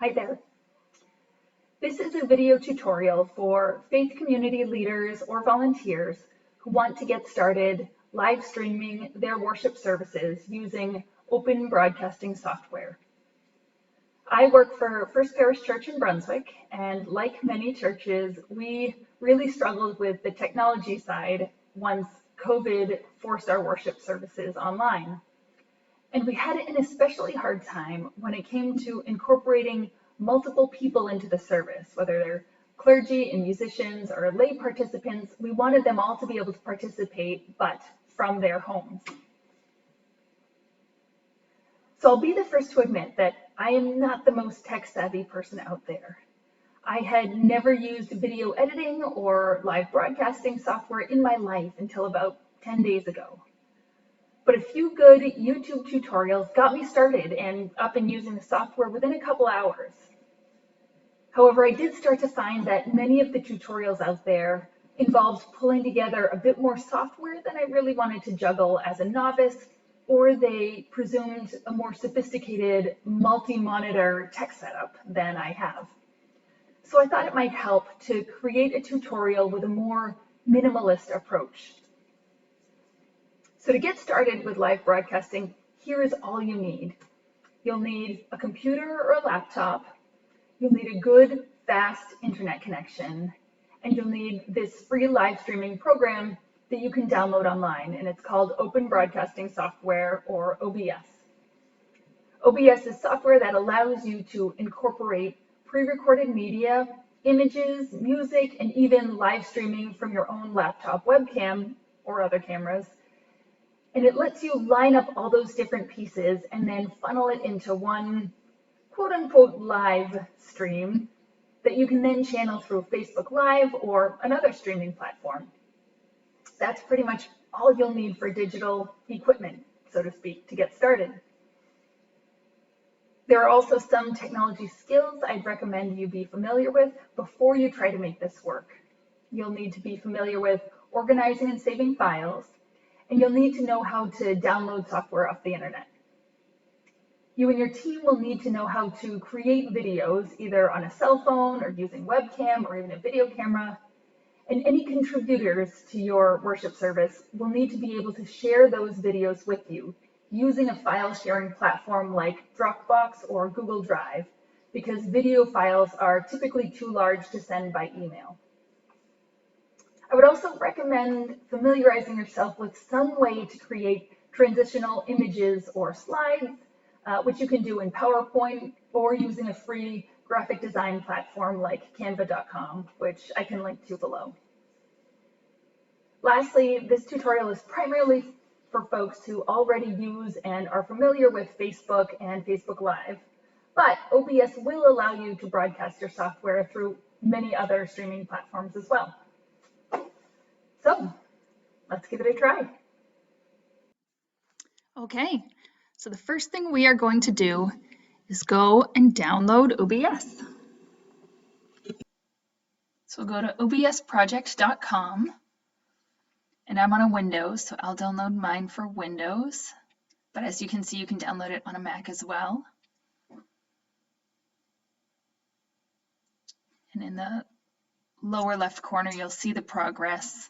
Hi there. This is a video tutorial for faith community leaders or volunteers who want to get started live streaming their worship services using open broadcasting software. I work for First Parish Church in Brunswick, and like many churches, we really struggled with the technology side once COVID forced our worship services online. And we had an especially hard time when it came to incorporating multiple people into the service, whether they're clergy and musicians or lay participants. We wanted them all to be able to participate, but from their homes. So I'll be the first to admit that I am not the most tech-savvy person out there. I had never used video editing or live broadcasting software in my life until about 10 days ago. But a few good YouTube tutorials got me started and up and using the software within a couple hours. However, I did start to find that many of the tutorials out there involved pulling together a bit more software than I really wanted to juggle as a novice, or they presumed a more sophisticated multi-monitor tech setup than I have. So I thought it might help to create a tutorial with a more minimalist approach. So to get started with live broadcasting, here is all you need. You'll need a computer or a laptop. You'll need a good, fast internet connection. And you'll need this free live streaming program that you can download online. And it's called Open Broadcasting Software, or OBS. OBS is software that allows you to incorporate pre-recorded media, images, music, and even live streaming from your own laptop webcam or other cameras. And it lets you line up all those different pieces and then funnel it into one quote unquote live stream that you can then channel through Facebook Live or another streaming platform. That's pretty much all you'll need for digital equipment, so to speak, to get started. There are also some technology skills I'd recommend you be familiar with before you try to make this work. You'll need to be familiar with organizing and saving files, and you'll need to know how to download software off the internet. You and your team will need to know how to create videos either on a cell phone or using webcam or even a video camera. And any contributors to your worship service will need to be able to share those videos with you using a file sharing platform like Dropbox or Google Drive, because video files are typically too large to send by email. I would also recommend familiarizing yourself with some way to create transitional images or slides, which you can do in PowerPoint or using a free graphic design platform like canva.com, which I can link to below. Lastly, this tutorial is primarily for folks who already use and are familiar with Facebook and Facebook Live, but OBS will allow you to broadcast your software through many other streaming platforms as well. So let's give it a try. Okay, so the first thing we are going to do is go and download OBS. So we'll go to obsproject.com, and I'm on a Windows, so I'll download mine for Windows. But as you can see, you can download it on a Mac as well. And in the lower left corner, you'll see the progress.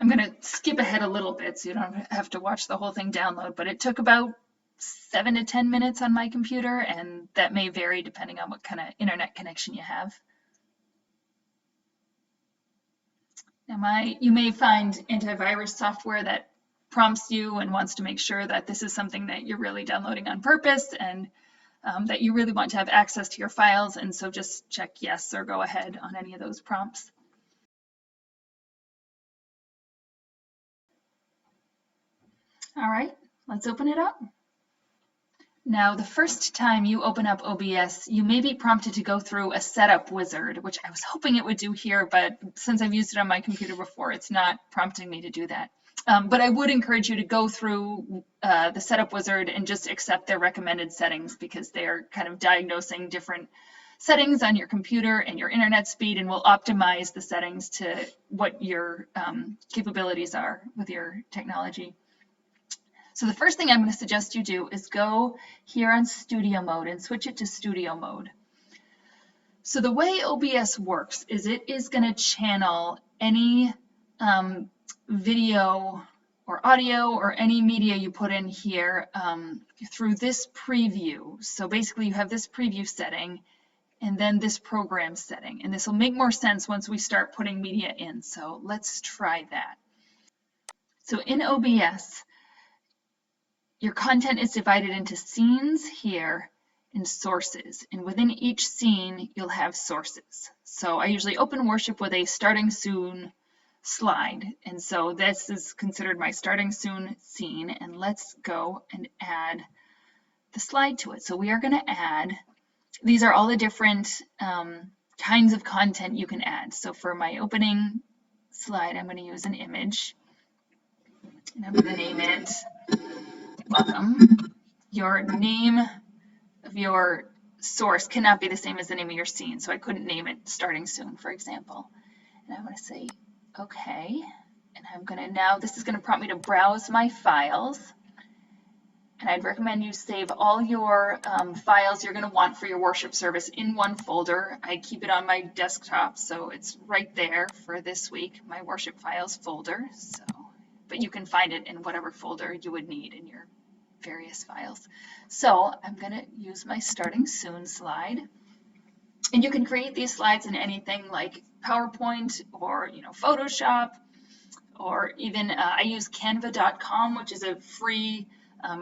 I'm going to skip ahead a little bit so you don't have to watch the whole thing download, but it took about 7 to 10 minutes on my computer, and that may vary depending on what kind of internet connection you have. Now you may find antivirus software that prompts you and wants to make sure that this is something that you're really downloading on purpose and that you really want to have access to your files, and so just check yes or go ahead on any of those prompts. All right, let's open it up. Now, the first time you open up OBS, you may be prompted to go through a setup wizard, which I was hoping it would do here, but since I've used it on my computer before, it's not prompting me to do that. But I would encourage you to go through the setup wizard and just accept their recommended settings, because they're kind of diagnosing different settings on your computer and your internet speed, and will optimize the settings to what your capabilities are with your technology. So the first thing I'm going to suggest you do is go here on studio mode and switch it to studio mode. So the way OBS works is it is going to channel any video or audio or any media you put in here through this preview. So basically you have this preview setting and then this program setting. And this will make more sense once we start putting media in. So let's try that. So in OBS, your content is divided into scenes here and sources. And within each scene, you'll have sources. So I usually open worship with a starting soon slide. And so this is considered my starting soon scene. And let's go and add the slide to it. So we are going to add, these are all the different kinds of content you can add. So for my opening slide, I'm going to use an image. And I'm going to name it Welcome. Your name of your source cannot be the same as the name of your scene. So I couldn't name it starting soon, for example. And I'm going to say, okay. And I'm going to now, this is going to prompt me to browse my files. And I'd recommend you save all your files you're going to want for your worship service in one folder. I keep it on my desktop, so it's right there for this week, my worship files folder. So, but you can find it in whatever folder you would need in your various files. So I'm going to use my starting soon slide. And you can create these slides in anything like PowerPoint or Photoshop, or even I use canva.com, which is a free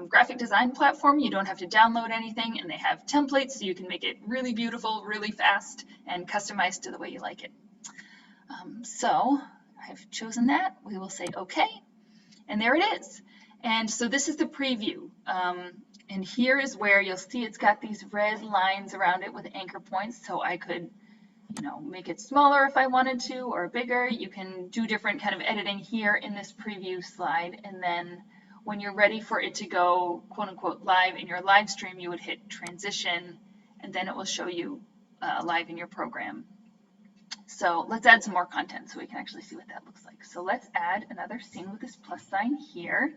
graphic design platform. You don't have to download anything, and they have templates so you can make it really beautiful, really fast, and customized to the way you like it. So I've chosen that. We will say OK, and there it is. And so this is the preview. And here is where you'll see it's got these red lines around it with anchor points. So I could, make it smaller if I wanted to, or bigger. You can do different kind of editing here in this preview slide. And then when you're ready for it to go, quote unquote, live in your live stream, you would hit transition, and then it will show you live in your program. So let's add some more content so we can actually see what that looks like. So let's add another scene with this plus sign here.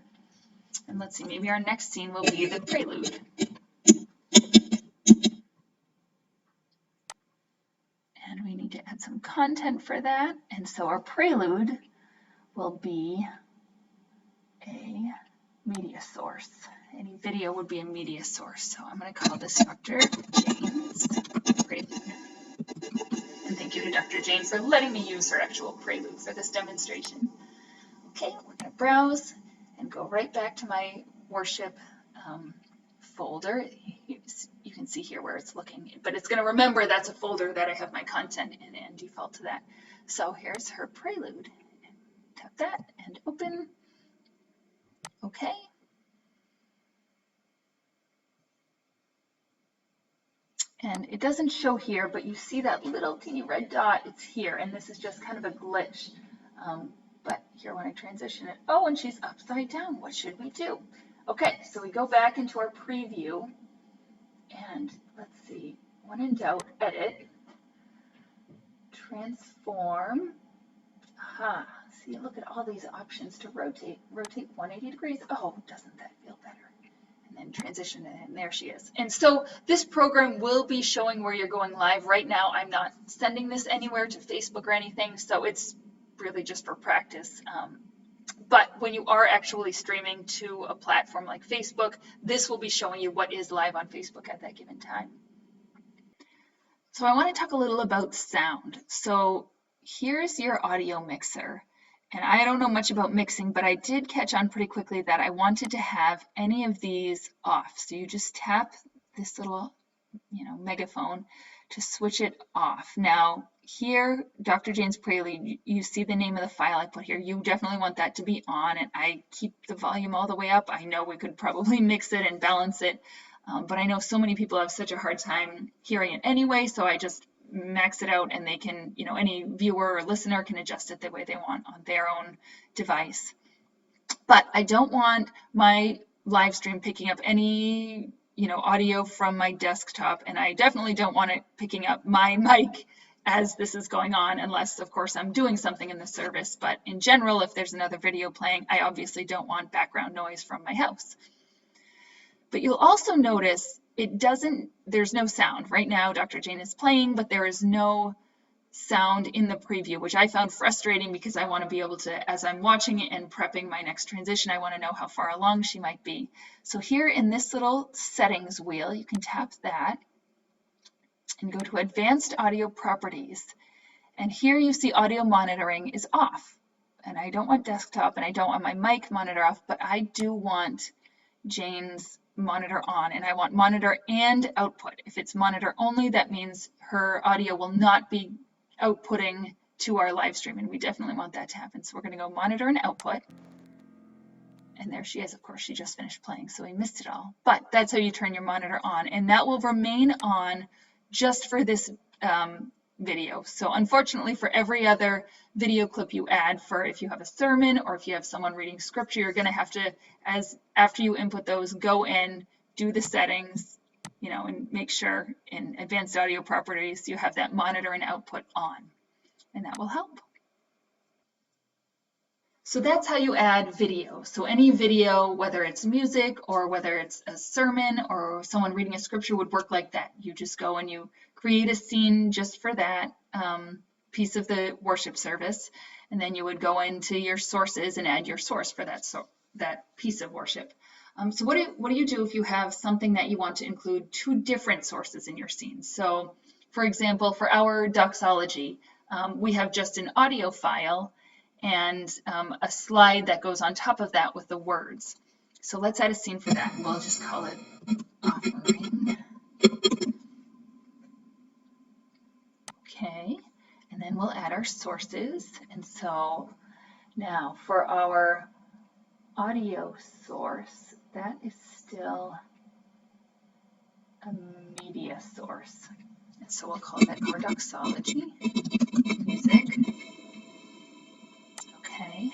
And let's see, maybe our next scene will be the prelude. And we need to add some content for that. And so our prelude will be a media source. Any video would be a media source. So I'm going to call this Dr. Jane's prelude. And thank you to Dr. Jane for letting me use her actual prelude for this demonstration. Okay, we're going to browse and go right back to my worship folder. You can see here where it's looking, but it's going to remember that's a folder that I have my content in and default to that. So here's her prelude. Tap that and open. Okay. And it doesn't show here, but you see that little teeny red dot, it's here, and this is just kind of a glitch. But here when I transition it, oh, and she's upside down. What should we do? Okay, so we go back into our preview, and let's see, when in doubt, edit, transform. Aha, see, look at all these options to rotate 180 degrees. Oh, doesn't that feel better? And then transition it, and there she is. And so this program will be showing where you're going live. Right now, I'm not sending this anywhere to Facebook or anything, so it's really just for practice. But when you are actually streaming to a platform like Facebook, this will be showing you what is live on Facebook at that given time. So I want to talk a little about sound. So here's your audio mixer. And I don't know much about mixing, but I did catch on pretty quickly that I wanted to have any of these off. So you just tap this little, megaphone to switch it off. Now, here, Dr. Jane's Prelude, you see the name of the file I put here. You definitely want that to be on, and I keep the volume all the way up. I know we could probably mix it and balance it, but I know so many people have such a hard time hearing it anyway, so I just max it out, and they can, any viewer or listener can adjust it the way they want on their own device. But I don't want my live stream picking up any audio from my desktop, and I definitely don't want it picking up my mic as this is going on, unless of course I'm doing something in the service. But in general, if there's another video playing, I obviously don't want background noise from my house. But you'll also notice there's no sound. Right now, Dr. Jane is playing, but there is no sound in the preview, which I found frustrating because I want to be able to, as I'm watching it and prepping my next transition, I want to know how far along she might be. So here in this little settings wheel, you can tap that and go to Advanced Audio Properties. And here you see audio monitoring is off. And I don't want desktop and I don't want my mic monitor off, but I do want Jane's monitor on, and I want monitor and output. If it's monitor only, that means her audio will not be outputting to our live stream, and we definitely want that to happen. So we're going to go monitor and output. And there she is. Of course, she just finished playing, so we missed it all. But that's how you turn your monitor on, and that will remain on just for this video. So unfortunately, for every other video clip you add, for if you have a sermon or if you have someone reading scripture, you're going to have to, after you input those, go in, do the settings, and make sure in Advanced Audio Properties you have that monitor and output on, and that will help. So that's how you add video. So any video, whether it's music or whether it's a sermon or someone reading a scripture, would work like that. You just go and you create a scene just for that piece of the worship service, and then you would go into your sources and add your source for that piece of worship. So what do you do if you have something that you want to include two different sources in your scene? So for example, for our doxology, we have just an audio file and a slide that goes on top of that with the words. So let's add a scene for that. We'll just call it offering. Okay, and then we'll add our sources. And so now for our audio source, that is still a media source. And so we'll call that our doxology music. Okay,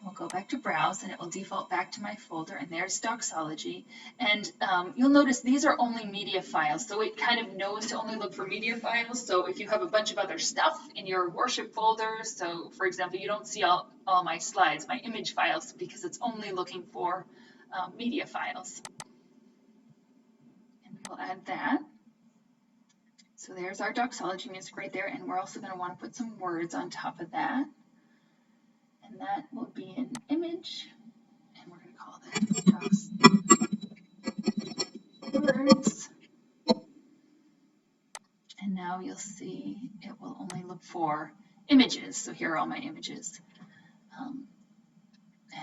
we'll go back to browse and it will default back to my folder, and there's doxology. And you'll notice these are only media files, so it kind of knows to only look for media files. So if you have a bunch of other stuff in your worship folder, so for example, you don't see all my slides, my image files, because it's only looking for media files. And we'll add that. So there's our doxology music right there, and we're also going to want to put some words on top of that. And that will be an image, and we're going to call that words. And now you'll see it will only look for images. So here are all my images. And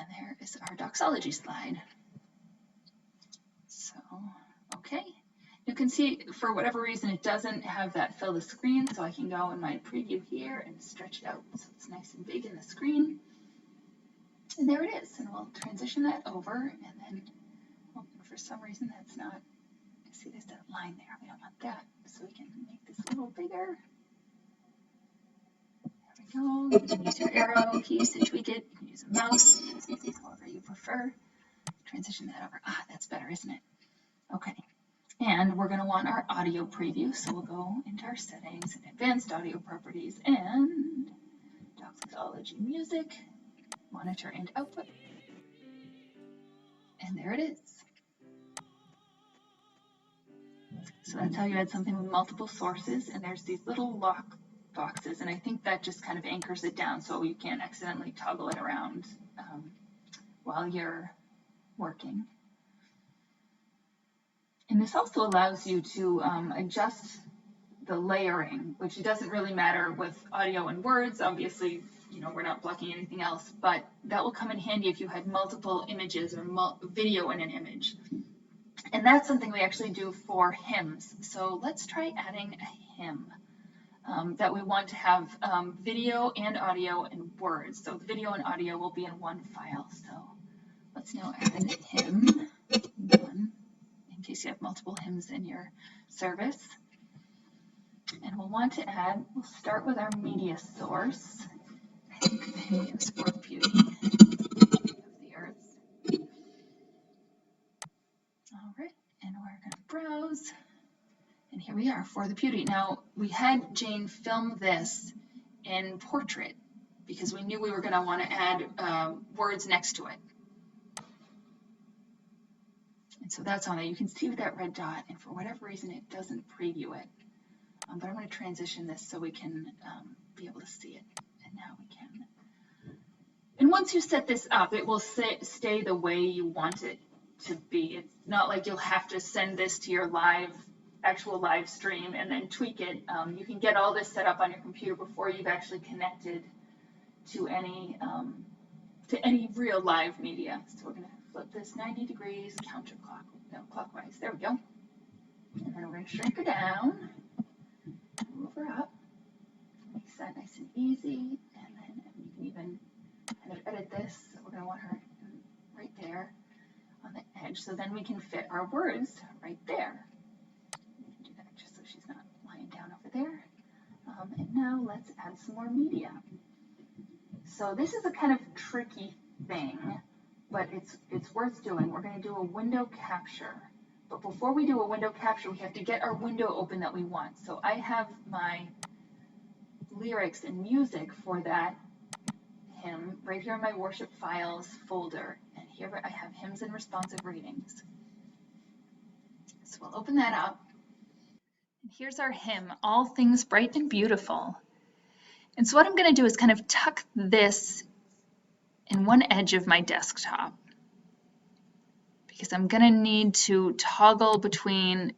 there is our doxology slide. So, okay. You can see, for whatever reason, it doesn't have that fill the screen, so I can go in my preview here and stretch it out so it's nice and big in the screen. And there it is, and we'll transition that over, and then, well, for some reason that's not, see there's that line there, we don't want that, so we can make this a little bigger. There we go. You can use your arrow keys to tweak it, you can use a mouse, however you prefer. Transition that over, that's better, isn't it? Okay, and we're gonna want our audio preview, so we'll go into our settings, and Advanced Audio Properties, and doxology music. Monitor and output, and there it is. So that's how you add something with multiple sources, and there's these little lock boxes, and I think that just kind of anchors it down so you can't accidentally toggle it around while you're working. And this also allows you to adjust the layering, which doesn't really matter with audio and words. Obviously, we're not blocking anything else, but that will come in handy if you had multiple images or video in an image. And that's something we actually do for hymns. So let's try adding a hymn that we want to have video and audio and words. So video and audio will be in one file. So let's now add a hymn, one, in case you have multiple hymns in your service. And we'll want to add, we'll start with our media source. I think the hymn is For the Beauty of the Earth. All right, and we're going to browse. And here we are, For the Beauty. Now, we had Jane film this in portrait because we knew we were going to want to add words next to it. And so that's on there. You can see that red dot, and for whatever reason, it doesn't preview it. But I'm going to transition this so we can be able to see it. And now we can. And once you set this up, it will stay the way you want it to be. It's not like you'll have to send this to your actual live stream and then tweak it. You can get all this set up on your computer before you've actually connected to any real live media. So we're going to flip this 90 degrees clockwise. There we go. And then we're going to shrink her down, move her up, makes that nice and easy. And then you can even kind of edit this. So we're going to want her right there on the edge. So then we can fit our words right there. We can do that just so she's not lying down over there. And now let's add some more media. So this is a kind of tricky thing, but it's worth doing. We're going to do a window capture. But before we do a window capture, we have to get our window open that we want. So I have my lyrics and music for that hymn right here in my worship files folder. And here I have hymns and responsive readings. So we'll open that up. And here's our hymn, All Things Bright and Beautiful. And so what I'm going to do is kind of tuck this in one edge of my desktop, because I'm going to need to toggle between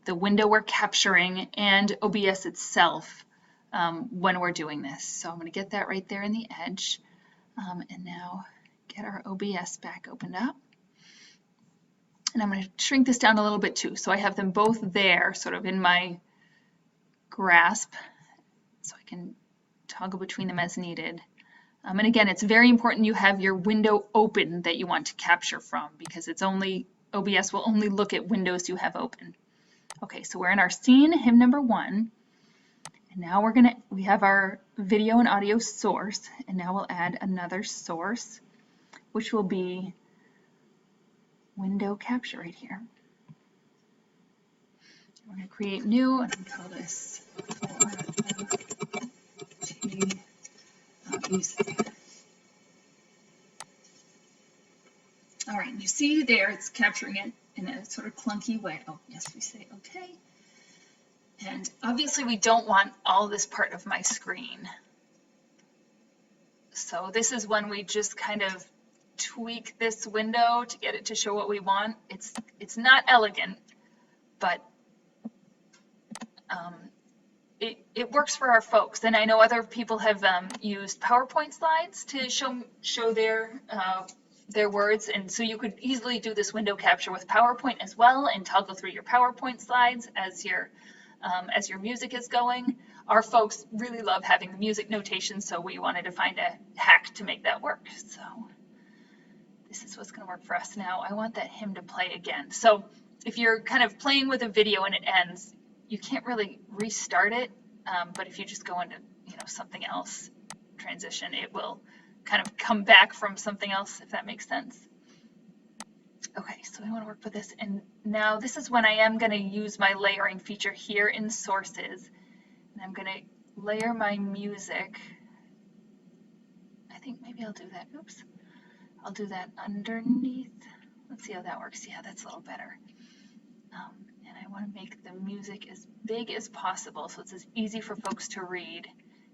the window we're capturing and OBS itself when we're doing this. So I'm going to get that right there in the edge. And now get our OBS back opened up. And I'm going to shrink this down a little bit too. So I have them both there sort of in my grasp, so I can toggle between them as needed. And again, it's very important you have your window open that you want to capture from, because OBS will only look at windows you have open. Okay, so we're in our scene, hymn number 1. And now we have our video and audio source, and now we'll add another source, which will be window capture right here. We're going to create new, and call this music. All right, you see there it's capturing it in a sort of clunky way. Oh, yes, we say okay. And obviously we don't want all this part of my screen. So this is when we just kind of tweak this window to get it to show what we want. It's not elegant, but it works for our folks. And I know other people have used PowerPoint slides to show their words, and so you could easily do this window capture with PowerPoint as well and toggle through your PowerPoint slides as your music is going. Our folks really love having the music notation, so we wanted to find a hack to make that work. So this is what's going to work for us now. I want that hymn to play again. So if you're kind of playing with a video and it ends, you can't really restart it, but if you just go into something else, transition, it will kind of come back from something else, if that makes sense. Okay, so we want to work with this, and now this is when I am going to use my layering feature here in sources, and I'm going to layer my music. I think maybe I'll do that. Oops. I'll do that underneath. Let's see how that works. Yeah, that's a little better. And I want to make the music as big as possible so it's as easy for folks to read,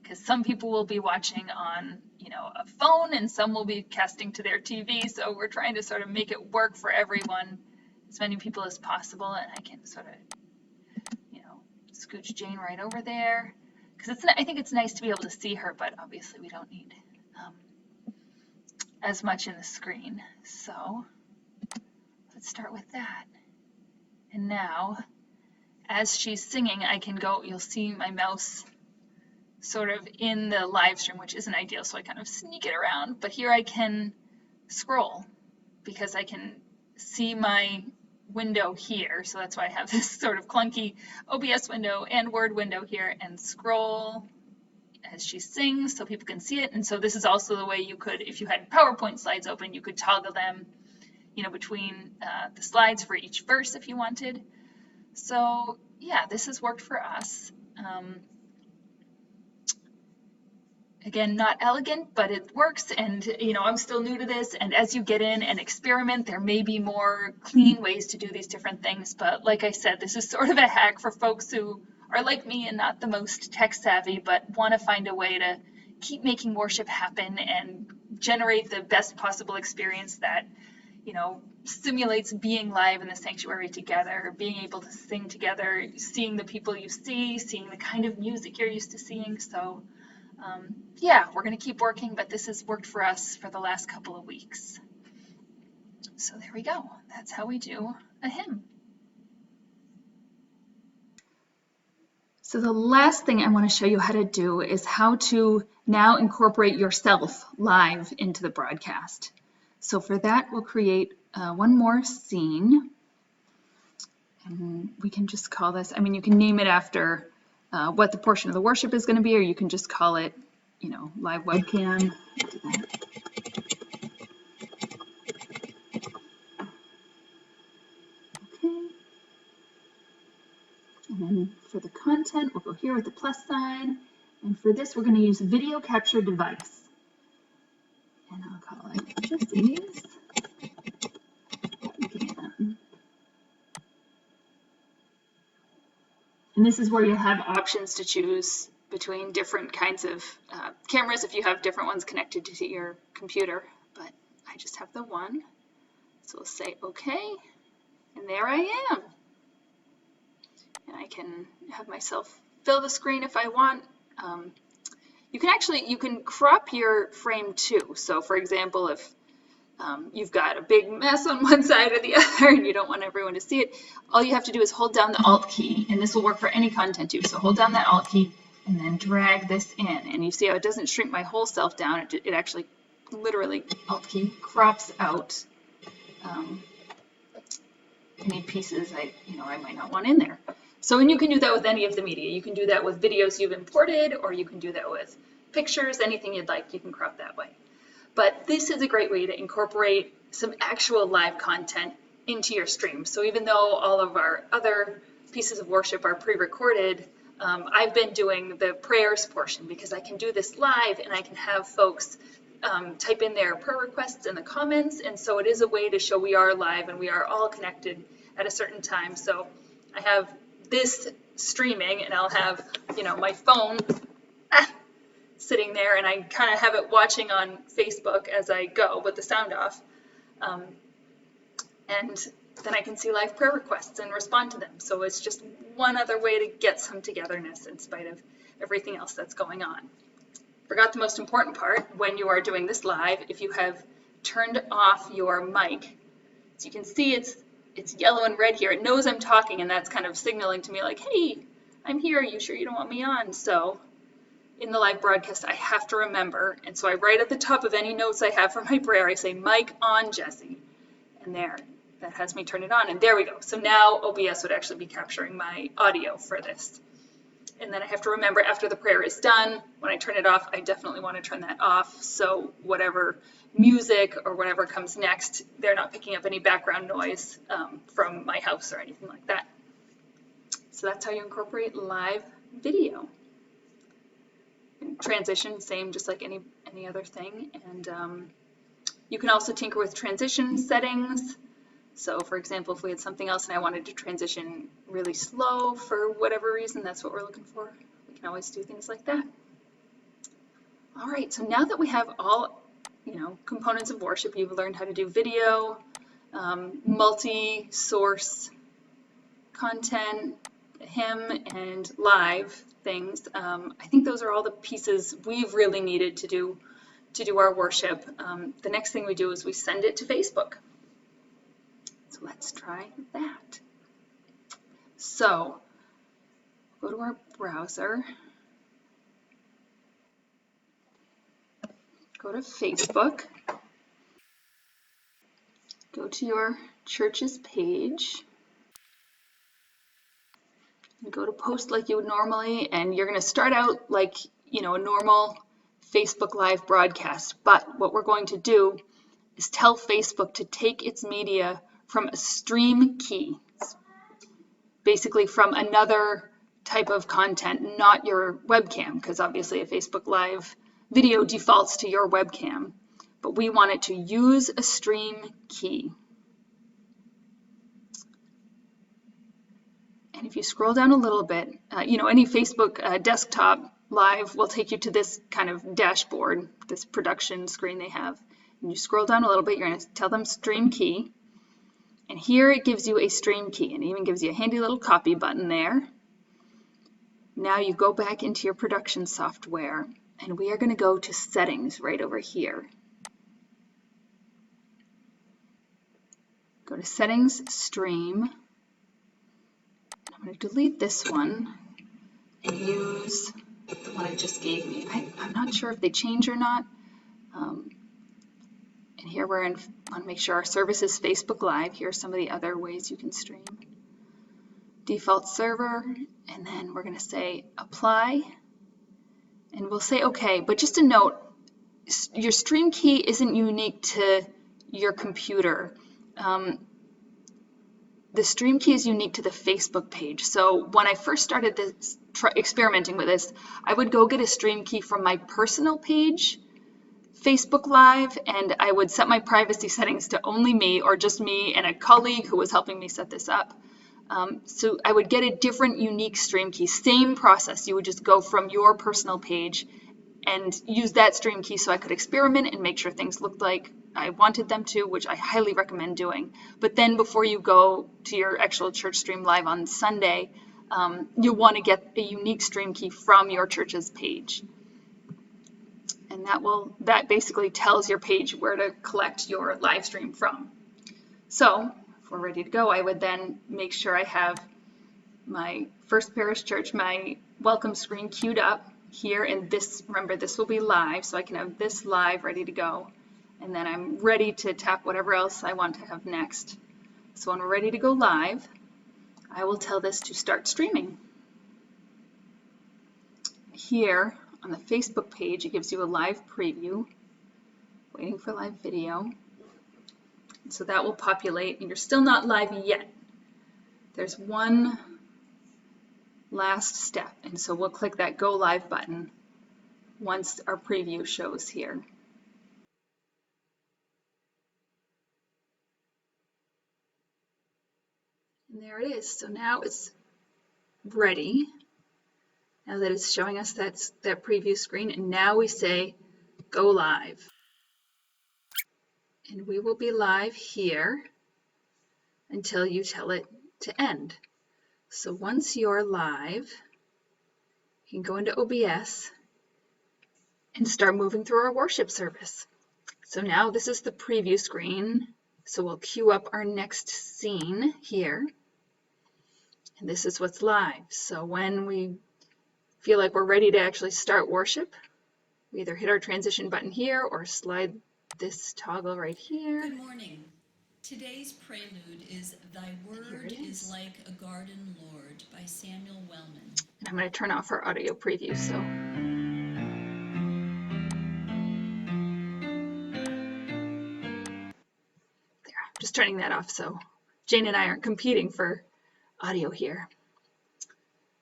because some people will be watching on a phone and some will be casting to their TV, so we're trying to sort of make it work for everyone, as many people as possible. And I can sort of scooch Jane right over there, because I think it's nice to be able to see her, but obviously we don't need as much in the screen. So let's start with that. And now as she's singing, I can go, you'll see my mouse sort of in the live stream, which isn't ideal, so I kind of sneak it around. But here I can scroll because I can see my window here. So that's why I have this sort of clunky OBS window and Word window here, and scroll as she sings so people can see it. And so this is also the way you could, if you had PowerPoint slides open, you could toggle them, between the slides for each verse if you wanted. So yeah, this has worked for us. Again, not elegant, but it works. And, you know, I'm still new to this. And as you get in and experiment, there may be more clean ways to do these different things. But like I said, this is sort of a hack for folks who are like me and not the most tech savvy, but want to find a way to keep making worship happen and generate the best possible experience that, you know, simulates being live in the sanctuary together, being able to sing together, seeing the people you see, seeing the kind of music you're used to seeing. So yeah, we're going to keep working, but this has worked for us for the last couple of weeks. So there we go. That's how we do a hymn. So the last thing I want to show you how to do is how to now incorporate yourself live into the broadcast. So for that, we'll create one more scene. And we can just call this, I mean, you can name it after what the portion of the worship is going to be, or you can just call it, you know, live webcam. Okay. And then for the content, we'll go here with the plus sign. And for this, we're going to use video capture device. And I'll call it Jesse's webcam. And this is where you'll have options to choose between different kinds of cameras if you have different ones connected to your computer. But I just have the one. So we'll say okay, and there I am. And I can have myself fill the screen if I want. You can crop your frame too. So for example, if you've got a big mess on one side or the other and you don't want everyone to see it, all you have to do is hold down the Alt key, and this will work for any content too. So hold down that Alt key and then drag this in, and you see how it doesn't shrink my whole self down. It actually literally, Alt key, crops out any pieces I might not want in there. So, and you can do that with any of the media. You can do that with videos you've imported, or you can do that with pictures, anything you'd like, you can crop that way. But this is a great way to incorporate some actual live content into your stream. So even though all of our other pieces of worship are pre-recorded, I've been doing the prayers portion because I can do this live and I can have folks type in their prayer requests in the comments. And so it is a way to show we are live and we are all connected at a certain time. So I have this streaming and I'll have, my phone sitting there, and I kind of have it watching on Facebook as I go with the sound off. And then I can see live prayer requests and respond to them. So it's just one other way to get some togetherness in spite of everything else that's going on. Forgot the most important part when you are doing this live, if you have turned off your mic. So you can see it's yellow and red here. It knows I'm talking, and that's kind of signaling to me like, hey, I'm here. Are you sure you don't want me on? So in the live broadcast, I have to remember. And so I write at the top of any notes I have for my prayer, I say, mic on, Jesse. And there, that has me turn it on. And there we go. So now OBS would actually be capturing my audio for this. And then I have to remember after the prayer is done, when I turn it off, I definitely want to turn that off. So whatever music or whatever comes next, they're not picking up any background noise from my house or anything like that. So that's how you incorporate live video. And transition, same, just like any other thing. And you can also tinker with transition settings. So for example, if we had something else and I wanted to transition really slow for whatever reason, that's what we're looking for. We can always do things like that. All right, so now that we have all, components of worship, you've learned how to do video, multi-source content, hymn, and live things. I think those are all the pieces we've really needed to do our worship. The next thing we do is we send it to Facebook. So let's try that. So go to our browser, go to Facebook, go to your church's page, and go to post like you would normally, and you're going to start out like, a normal Facebook Live broadcast. But what we're going to do is tell Facebook to take its media from a stream key, basically from another type of content, not your webcam, because obviously a Facebook Live video defaults to your webcam, but we want it to use a stream key. And if you scroll down a little bit, any Facebook desktop live will take you to this kind of dashboard, this production screen they have. And you scroll down a little bit, you're going to tell them stream key. And here it gives you a stream key, and it even gives you a handy little copy button there. Now you go back into your production software, and we are going to go to settings right over here. Go to settings, stream. I'm going to delete this one and use the one it just gave me. I'm not sure if they change or not. And here we're in, want to make sure our service is Facebook Live. Here are some of the other ways you can stream. Default server, and then we're going to say apply, and we'll say okay. But just a note, your stream key isn't unique to your computer. The stream key is unique to the Facebook page. So when I first started this, experimenting with this, I would go get a stream key from my personal page, Facebook Live, and I would set my privacy settings to only me, or just me and a colleague who was helping me set this up. So I would get a different unique stream key. Same process. You would just go from your personal page and use that stream key so I could experiment and make sure things looked like I wanted them to, which I highly recommend doing. But then before you go to your actual church stream live on Sunday, you'll want to get a unique stream key from your church's page. And that basically tells your page where to collect your live stream from. So if we're ready to go, I would then make sure I have my First Parish Church, my welcome screen queued up here, and this, remember, this will be live, so I can have this live ready to go. And then I'm ready to tap whatever else I want to have next. So when we're ready to go live, I will tell this to start streaming. Here on the Facebook page, it gives you a live preview, waiting for live video. So that will populate, and you're still not live yet. There's one last step, and so we'll click that Go Live button once our preview shows here. And there it is. So now it's ready. Now that it's showing us that preview screen, and now we say Go Live. And we will be live here until you tell it to end. So once you're live, you can go into OBS and start moving through our worship service. So now this is the preview screen. So we'll queue up our next scene here. And this is what's live. So when we feel like we're ready to actually start worship, we either hit our transition button here or slide this toggle right here. Good morning. Today's prelude is Thy Word is Like a Garden, Lord by Samuel Wellman. And I'm going to turn off our audio preview. So there, I'm just turning that off so Jane and I aren't competing for audio here.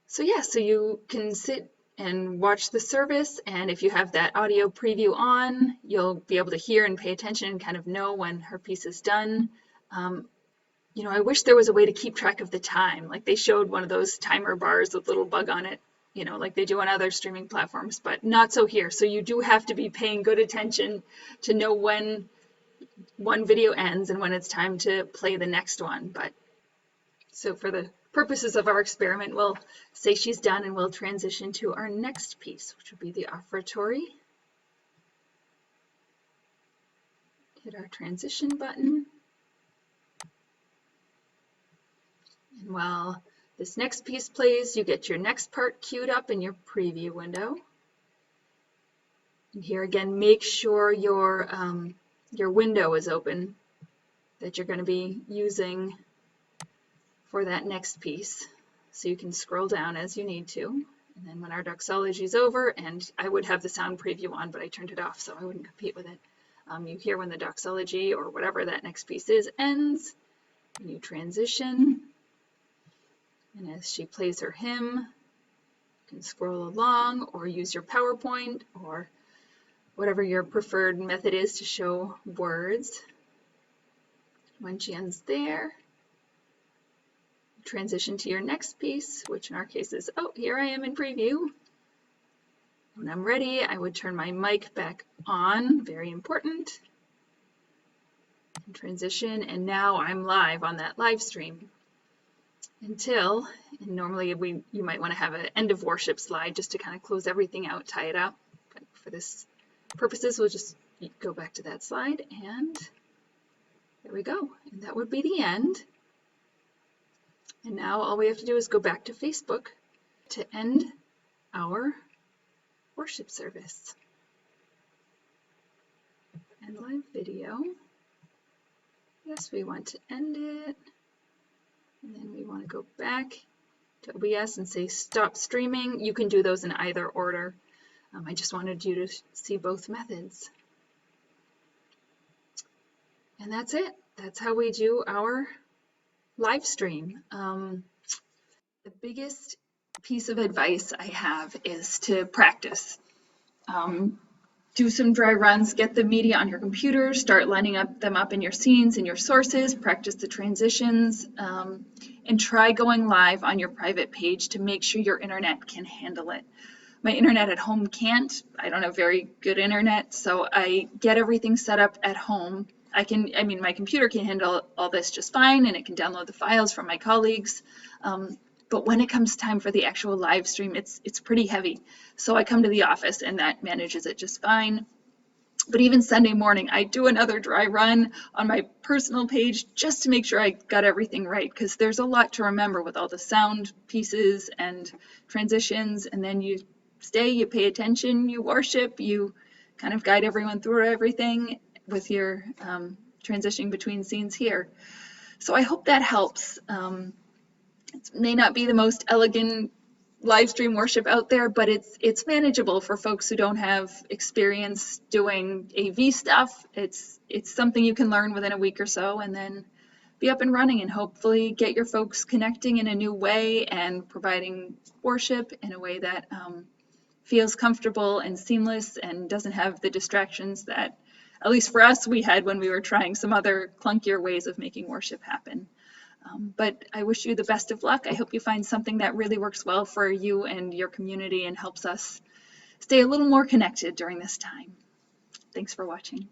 So yeah, so you can sit and watch the service, and if you have that audio preview on, you'll be able to hear and pay attention and kind of know when her piece is done. I wish there was a way to keep track of the time. Like they showed one of those timer bars with a little bug on it, like they do on other streaming platforms, but not so here. So you do have to be paying good attention to know when one video ends and when it's time to play the next one. But so for the purposes of our experiment, we'll say she's done and we'll transition to our next piece, which will be the offertory. Hit our transition button. And while this next piece plays, you get your next part queued up in your preview window. And here again, make sure your window is open that you're going to be using for that next piece. So you can scroll down as you need to. And then when our doxology is over, and I would have the sound preview on, but I turned it off so I wouldn't compete with it. You hear when the doxology or whatever that next piece is ends, and you transition. And as she plays her hymn, you can scroll along or use your PowerPoint or whatever your preferred method is to show words. When she ends there, transition to your next piece, which in our case is, oh, here I am in preview. When I'm ready, I would turn my mic back on, very important. Transition, and now I'm live on that live stream. Until, and normally you might want to have an end of worship slide just to kind of close everything out, tie it up. But for this purposes, we'll just go back to that slide, and there we go. And that would be the end. And now all we have to do is go back to Facebook to end our worship service. End live video. Yes, we want to end it. And then we want to go back to OBS and say stop streaming. You can do those in either order. I just wanted you to see both methods. And that's it. That's how we do our live stream. The biggest piece of advice I have is to practice. Do some dry runs, get the media on your computer, start lining them up in your scenes and your sources, practice the transitions, and try going live on your private page to make sure your internet can handle it. My internet at home can't. I don't have very good internet, so I get everything set up at home. My computer can handle all this just fine, and it can download the files from my colleagues. But when it comes time for the actual live stream, it's pretty heavy. So I come to the office and that manages it just fine. But even Sunday morning, I do another dry run on my personal page just to make sure I got everything right, because there's a lot to remember with all the sound pieces and transitions, and then you stay, you pay attention, you worship, you kind of guide everyone through everything with your transitioning between scenes here. So I hope that helps. It may not be the most elegant live stream worship out there, but it's manageable for folks who don't have experience doing AV stuff. It's something you can learn within a week or so and then be up and running and hopefully get your folks connecting in a new way and providing worship in a way that feels comfortable and seamless and doesn't have the distractions that, at least for us, we had when we were trying some other clunkier ways of making worship happen. But I wish you the best of luck. I hope you find something that really works well for you and your community and helps us stay a little more connected during this time. Thanks for watching.